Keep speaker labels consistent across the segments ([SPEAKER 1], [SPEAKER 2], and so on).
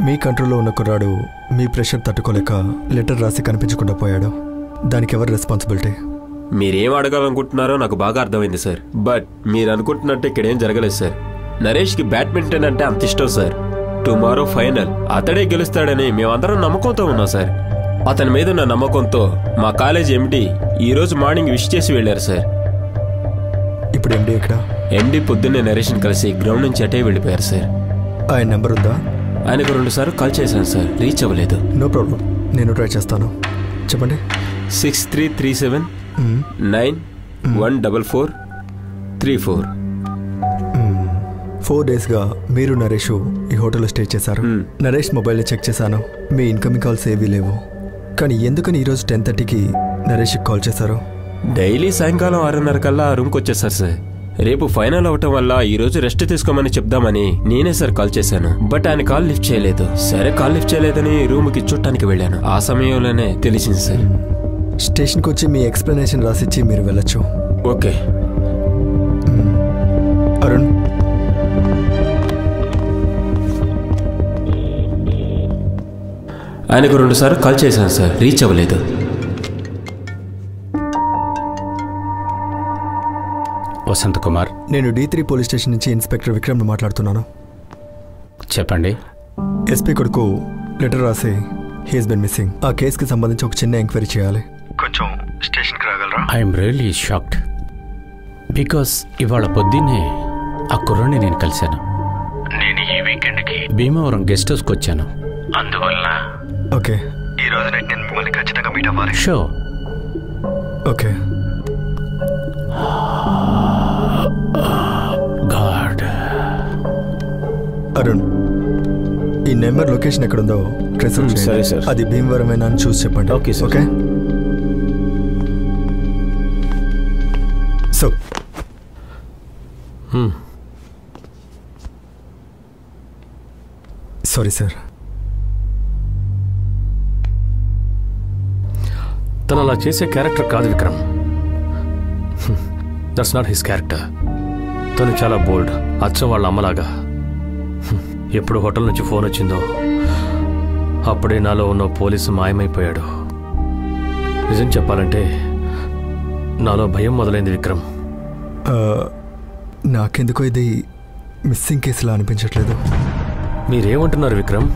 [SPEAKER 1] మీ కంట్రోల్లో ఉన్న కుర్రాడు మీ ప్రెషర్ తట్టుకోలేక లెటర్ రాసి కనిపించకుండా పోయాడు. దానికి ఎవరు రెస్పాన్సిబిలిటీ?
[SPEAKER 2] మీరేం అడగాలనుకుంటున్నారో నాకు బాగా అర్థమైంది సార్. బట్ మీరు అనుకుంటున్నట్టు ఇక్కడేం జరగలేదు సార్. నరేష్కి బ్యాడ్మింటన్ అంటే అంత ఇష్టం సార్. టుమారో ఫైనల్ అతడే గెలుస్తాడని మేమందరం నమ్మకంతో ఉన్నాం సార్. అతని మీద ఉన్న నమ్మకంతో మా కాలేజ్ ఎండి ఈరోజు మార్నింగ్ విష్ చేసి వెళ్ళారు సార్.
[SPEAKER 1] ఇప్పుడు ఎండి ఎక్కడ?
[SPEAKER 2] ఎండి పొద్దున్నే నరేష్ని కలిసి గ్రౌండ్ నుంచి అటే వెళ్ళిపోయారు సార్.
[SPEAKER 1] ఆయన నెంబర్ ఉందా?
[SPEAKER 2] ఆయనకు 2 సార్లు కాల్ చేశాను సార్, రీచ్ అవ్వలేదు.
[SPEAKER 1] నో ప్రాబ్లం, నేను ట్రై చేస్తాను. చెప్పండి.
[SPEAKER 2] 6337 914434.
[SPEAKER 1] 4 డేస్గా మీరు నరేష్ ఈ హోటల్లో స్టే చేశారు. నరేష్ మొబైల్ని చెక్ చేశాను, మీ ఇన్కమింగ్ కాల్స్ ఏవీ లేవు. కానీ ఎందుకని ఈరోజు 10:30కి నరేష్కి కాల్ చేశారు?
[SPEAKER 2] డైలీ సాయంకాలం 6:30 కల్లా రూమ్కి వచ్చేసారు సార్. రేపు ఫైనల్ అవటం వల్ల ఈరోజు రెస్ట్ తీసుకోమని చెప్దామని నేనే సార్ కాల్ చేశాను. బట్ ఆయన కాల్ లిఫ్ట్ చేయలేదు. సరే కాల్ లిఫ్ట్ చేయలేదని రూమ్కి చూడటానికి వెళ్ళాను. ఆ సమయంలోనే తెలిసింది సార్.
[SPEAKER 1] స్టేషన్కి వచ్చి మీ ఎక్స్ప్లెనేషన్ రాసిచ్చి మీరు వెళ్ళొచ్చు.
[SPEAKER 2] ఓకే.
[SPEAKER 1] అరుణ్,
[SPEAKER 2] ఆయనకు 2 సార్లు కాల్ చేశాను సార్, రీచ్ అవ్వలేదు.
[SPEAKER 3] వసంత్ కుమార్,
[SPEAKER 1] నేను D3 పోలీస్ స్టేషన్ నుంచి ఇన్స్పెక్టర్ విక్రమ్ను మాట్లాడుతున్నాను.
[SPEAKER 3] చెప్పండి.
[SPEAKER 1] ఎస్పీ కొడుకు లెటర్ రాసి హీస్ బిన్ మిస్సింగ్. ఆ కేసుకి సంబంధించి ఒక చిన్న ఎంక్వైరీ చేయాలి. కొంచెం స్టేషన్కి రాగలరా?
[SPEAKER 3] I'm really shocked. బికాస్ ఇవాళ పొద్దున్నే ఆ కుర్రాన్ని నేను కలిశాను. నేను ఈ వీకెండ్కి భీమవరం గెస్ట్ హౌస్కి వచ్చాను. అందువల్ల
[SPEAKER 1] ఓకే, ఈ రోజు నైట్ నేను మిమ్మల్ని ఖచ్చితంగా మీట్ అవ్వాలి.
[SPEAKER 3] షో.
[SPEAKER 1] ఓకే.
[SPEAKER 3] గాడ్.
[SPEAKER 1] అరుణ్, ఈ నెంబర్ లొకేషన్ ఎక్కడుందో ట్రేస్ అవుట్ చేయండి.
[SPEAKER 2] సరే సార్.
[SPEAKER 1] అది భీమవరమేనా అని చూసి చెప్పండి.
[SPEAKER 2] Okay sir.
[SPEAKER 1] Okay. So sorry sir.
[SPEAKER 4] తను అలా చేసే క్యారెక్టర్ కాదు Vikram. That's not his character. తను చాలా బోల్డ్, అచ్చం వాళ్ళ అమ్మలాగా. ఎప్పుడు హోటల్ నుంచి ఫోన్ వచ్చిందో అప్పుడే నాలో ఉన్న పోలీసు మాయమైపోయాడు. నిజం చెప్పాలంటే నాలో భయం మొదలైంది విక్రమ్.
[SPEAKER 1] నాకెందుకో ఇది మిస్సింగ్ కేసులా అనిపించట్లేదు.
[SPEAKER 4] మీరేమంటున్నారు విక్రమ్?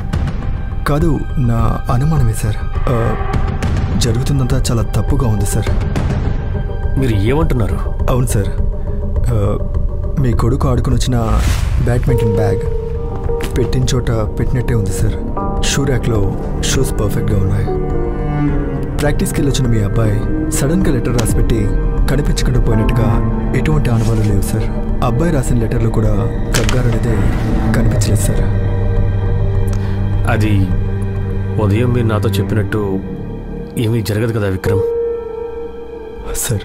[SPEAKER 1] కాదు, నా అనుమానమే సార్. జరుగుతుందంతా చాలా తప్పుగా ఉంది సార్.
[SPEAKER 4] మీరు ఏమంటున్నారు?
[SPEAKER 1] అవును సార్, మీ కొడుకు ఆడుకుని వచ్చిన బ్యాడ్మింటన్ బ్యాగ్ పెట్టిన చోట పెట్టినట్టే ఉంది సార్. షూ ర్యాక్లో షూస్ పర్ఫెక్ట్గా ఉన్నాయి. ప్రాక్టీస్కి వెళ్ళొచ్చిన మీ అబ్బాయి సడన్గా లెటర్ రాసి పెట్టి కనిపించకుండా పోయినట్టుగా ఎటువంటి ఆనవాళ్ళు లేవు సార్. అబ్బాయి రాసిన లెటర్లో కూడా కంగారు అనేది కనిపించలేదు సార్.
[SPEAKER 4] అది ఉదయం మీరు నాతో చెప్పినట్టు ఏమీ జరగదు కదా Vikram?
[SPEAKER 1] Sir,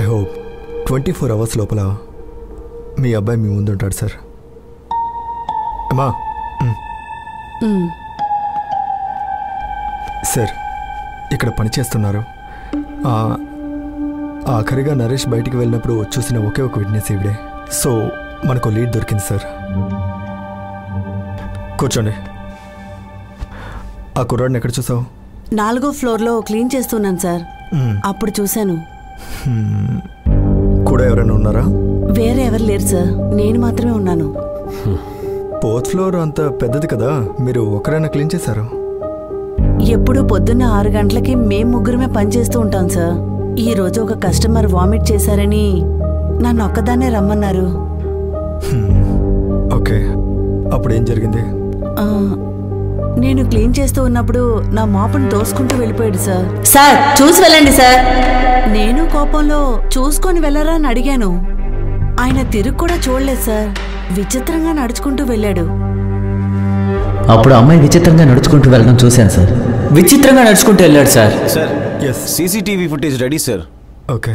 [SPEAKER 1] I hope 24 hours లోపల మీ అబ్బాయి మీ ముందు ఉంటాడు సార్. అమ్మా. సార్, ఇక్కడ పని చేస్తున్నారు. ఆఖరిగా నరేష్ బయటికి వెళ్ళినప్పుడు చూసిన ఒకే ఒక విట్నెస్ ఈవిడే. సో మనకు లీడ్ దొరికింది సార్. కూర్చోండి. ఆ కుర్రాడిని ఎక్కడ చూసావు?
[SPEAKER 5] 4వ ఫ్లోర్లో క్లీన్ చేస్తున్నాను సార్. అప్పుడు చూశాను.
[SPEAKER 1] కూడా ఎవరైనా ఉన్నారా?
[SPEAKER 5] వేరే ఎవరు లేరు సార్, నేను మాత్రమే ఉన్నాను.
[SPEAKER 1] 4th ఫ్లోర్ అంత పెద్దది కదా, మీరు ఒకరైనా క్లీన్ చేశారు?
[SPEAKER 5] ఎప్పుడు పొద్దున్న 6 గంటలకి మేం ముగ్గురమే పనిచేస్తూ ఉంటాం సార్. ఈ రోజు ఒక కస్టమర్ వామిట్ చేశారని నన్ను ఒక్కదాన్నే రమ్మన్నారు.
[SPEAKER 1] ఓకే, అప్పుడు ఏం జరిగింది?
[SPEAKER 5] నేను క్లీన్ చేస్తూ ఉన్నప్పుడు నా మాపును తోసుకుంటూ వెళ్ళిపోయాడు సార్. సార్, చూసి వెళ్ళండి సార్. నేను కోపంలో చూసుకొని వెళ్ళరా అని అడిగాను. ఆయన తిరుగు కూడా చూడలేదు సార్, విచిత్రంగా నడుచుకుంటూ వెళ్ళాడు.
[SPEAKER 6] అప్పుడు అమ్మాయి విచిత్రంగా నడుచుకుంటూ వెళ్ళడం చూశాను సార్.
[SPEAKER 7] విచిత్రంగా నడుచుకుంటూ వెళ్ళాడు sir.
[SPEAKER 1] Sir,
[SPEAKER 2] CCTV footage ready sir.
[SPEAKER 1] Okay.